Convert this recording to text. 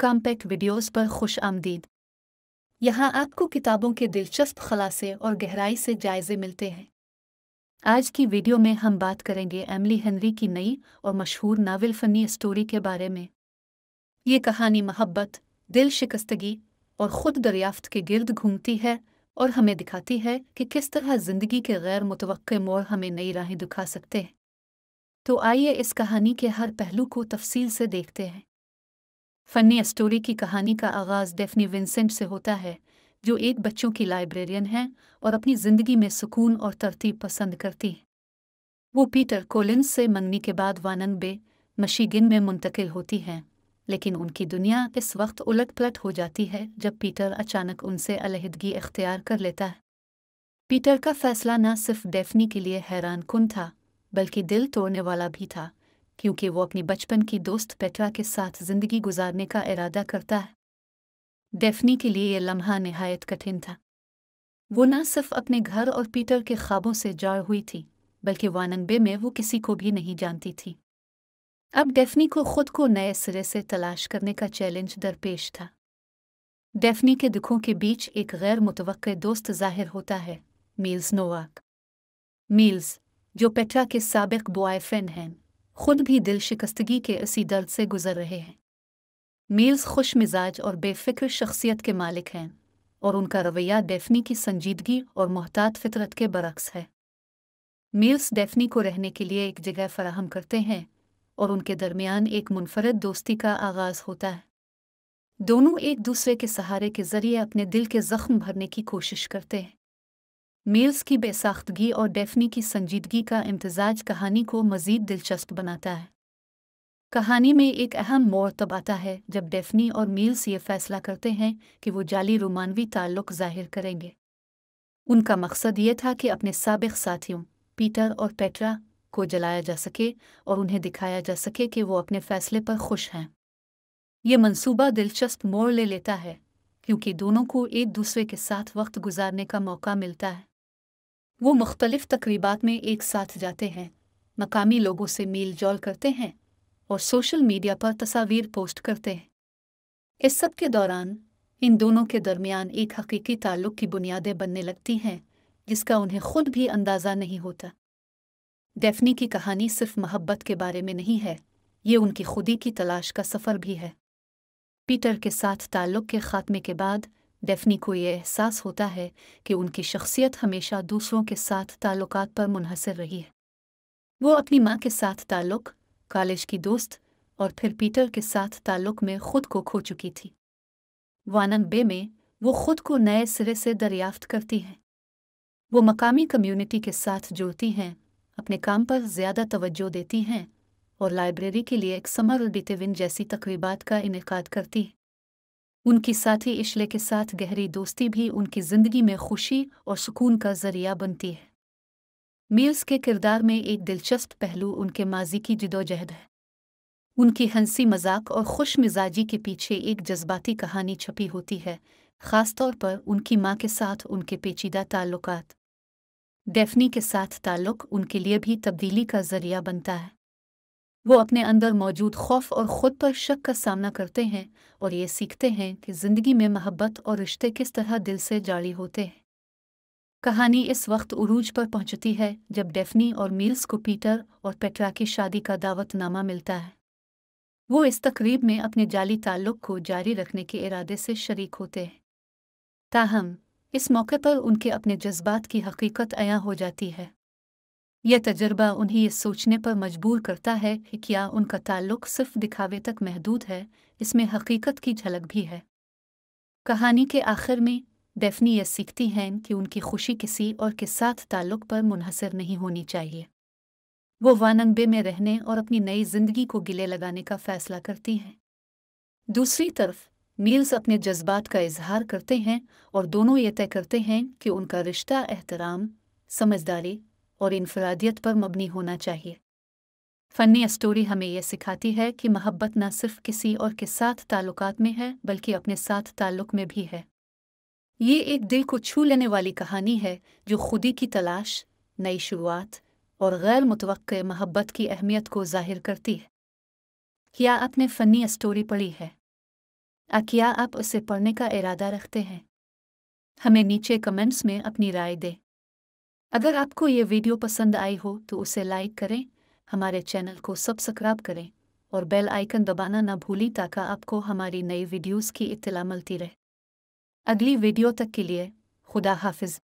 Compact videos पर खुश आमदीद। यहाँ आपको किताबों के दिलचस्प खुलासे और गहराई से जायजे मिलते हैं। आज की वीडियो में हम बात करेंगे एमिली हेनरी की नई और मशहूर नावल फनी स्टोरी के बारे में। ये कहानी मोहब्बत, दिल शिकस्तगी और खुद दरियाफ्त के गिर्द घूमती है और हमें दिखाती है कि किस तरह ज़िंदगी के गैर मुतवक्के मोड़ हमें नई राहें दिखा सकते हैं। तो आइए इस कहानी के हर पहलू को तफसील से देखते हैं। फनी स्टोरी की कहानी का आगाज़ डेफनी विंसेंट से होता है, जो एक बच्चों की लाइब्रेरियन है और अपनी ज़िंदगी में सुकून और तरतीब पसंद करती है। वो पीटर कोलिंस से मंगनी के बाद वानन बे, मिशिगन में मुंतकिल होती हैं, लेकिन उनकी दुनिया इस वक्त उलट-पलट हो जाती है जब पीटर अचानक उनसे अलहदगी इख्तियार कर लेता है। पीटर का फैसला न सिर्फ डेफनी के लिए हैरान कुन था, बल्कि दिल तोड़ने वाला भी था, क्योंकि वो अपनी बचपन की दोस्त पेट्रा के साथ ज़िंदगी गुजारने का इरादा करता है। डेफनी के लिए यह लम्हा निहायत कठिन था। वो न सिर्फ अपने घर और पीटर के ख्वाबों से जाड़ हुई थी, बल्कि वाननबे में वो किसी को भी नहीं जानती थी। अब डेफनी को खुद को नए सिरे से तलाश करने का चैलेंज दरपेश था। डेफनी के दुखों के बीच एक गैर मुतवक्के दोस्त ज़ाहिर होता है, मील्स नोवाक। मील्स, जो पेट्रा के साबिक बॉयफ्रेंड हैं, खुद भी दिल शिकस्तगी के इसी दर्द से गुजर रहे हैं। मील्स खुश मिजाज और बेफिक्र शख्सियत के मालिक हैं, और उनका रवैया डेफनी की संजीदगी और मोहतात फितरत के बरक्स है। मील्स डेफनी को रहने के लिए एक जगह फराहम करते हैं, और उनके दरमियान एक मुनफरद दोस्ती का आगाज़ होता है। दोनों एक दूसरे के सहारे के जरिए अपने दिल के जख्म भरने की कोशिश करते हैं। मील्स की बेसाख्तगी और डेफनी की संजीदगी का इम्तिजाज कहानी को मज़ीद दिलचस्प बनाता है। कहानी में एक अहम मोड़ तब आता है जब डेफनी और मील्स ये फैसला करते हैं कि वो जाली रोमानवी ताल्लुक़ ज़ाहिर करेंगे। उनका मकसद ये था कि अपने साबिक़ साथियों पीटर और पेट्रा को जलाया जा सके और उन्हें दिखाया जा सके कि वो अपने फ़ैसले पर खुश हैं। ये मंसूबा दिलचस्प मोड़ ले लेता है, क्योंकि दोनों को एक दूसरे के साथ वक्त गुजारने का मौका मिलता है। वो मुख्तलिफ तकरीबात में एक साथ जाते हैं, मकामी लोगों से मील जोल करते हैं और सोशल मीडिया पर तस्वीर पोस्ट करते हैं। इस सब के दौरान इन दोनों के दरमियान एक हकीकी ताल्लुक़ की बुनियादें बनने लगती हैं, जिसका उन्हें खुद भी अंदाज़ा नहीं होता। डेफनी की कहानी सिर्फ मोहब्बत के बारे में नहीं है, ये उनकी खुदी की तलाश का सफ़र भी है। पीटर के साथ ताल्लुक़ के ख़ात्मे के बाद डेफनी को ये एहसास होता है कि उनकी शख्सियत हमेशा दूसरों के साथ ताल्लुकात पर मुनहसर रही है। वो अपनी माँ के साथ ताल्लुक़, कॉलेज की दोस्त और फिर पीटर के साथ ताल्लुक़ में खुद को खो चुकी थी। वाननबे में वो खुद को नए सिरे से दरियाफ्त करती हैं। वो मकामी कम्युनिटी के साथ जुड़ती हैं, अपने काम पर ज़्यादा तवज्जो देती हैं और लाइब्रेरी के लिए एक समर डिटेविन जैसी तकरीबात का इनेकाद करती हैं। उनकी साथी इशले के साथ गहरी दोस्ती भी उनकी ज़िंदगी में खुशी और सुकून का ज़रिया बनती है। मील्स के किरदार में एक दिलचस्प पहलू उनके माजी की जिदोजहद है। उनकी हंसी मजाक और खुश मिजाजी के पीछे एक जज्बाती कहानी छपी होती है, ख़ास तौर पर उनकी माँ के साथ उनके पेचीदा ताल्लुकात। डेफनी के साथ ताल्लुक़ उनके लिए भी तब्दीली का ज़रिया बनता है। वो अपने अंदर मौजूद खौफ और ख़ुद पर शक का सामना करते हैं और ये सीखते हैं कि ज़िंदगी में मोहब्बत और रिश्ते किस तरह दिल से जारी होते हैं। कहानी इस वक्त उरूज पर पहुंचती है जब डेफनी और मील्स को पीटर और पेट्रा की शादी का दावतनामा मिलता है। वो इस तकरीब में अपने जाली ताल्लुक़ को जारी रखने के इरादे से शरीक होते हैं। ताहम इस मौके पर उनके अपने जज्बात की हकीकत अयां हो जाती है। यह तजर्बा उन्हें ये सोचने पर मजबूर करता है कि क्या उनका ताल्लुक़ सिर्फ दिखावे तक महदूद है, इसमें हकीकत की झलक भी है। कहानी के आखिर में डेफनी यह सीखती हैं कि उनकी खुशी किसी और के साथ ताल्लुक़ पर मुनहसर नहीं होनी चाहिए। वो वाननबे में रहने और अपनी नई ज़िंदगी को गिले लगाने का फ़ैसला करती हैं। दूसरी तरफ मील्स अपने जज्बात का इजहार करते हैं और दोनों ये तय करते हैं कि उनका रिश्ता एहतराम, समझदारी और इनफरादियत पर मबनी होना चाहिए। फ़नी स्टोरी हमें यह सिखाती है कि मोहब्बत न सिर्फ किसी और के साथ ताल्लुकात में है, बल्कि अपने साथ ताल्लुक़ में भी है। ये एक दिल को छू लेने वाली कहानी है जो खुदी की तलाश, नई शुरुआत और गैर मुतवक्के मोहब्बत की अहमियत को ज़ाहिर करती है। क्या आपने फ़नी स्टोरी पढ़ी है? क्या आप उसे पढ़ने का इरादा रखते हैं? हमें नीचे कमेंट्स में अपनी राय दें। अगर आपको ये वीडियो पसंद आई हो तो उसे लाइक करें, हमारे चैनल को सब्सक्राइब करें और बेल आइकन दबाना न भूलें ताकि आपको हमारी नई वीडियोस की इत्तला मिलती रहे। अगली वीडियो तक के लिए खुदा हाफिज।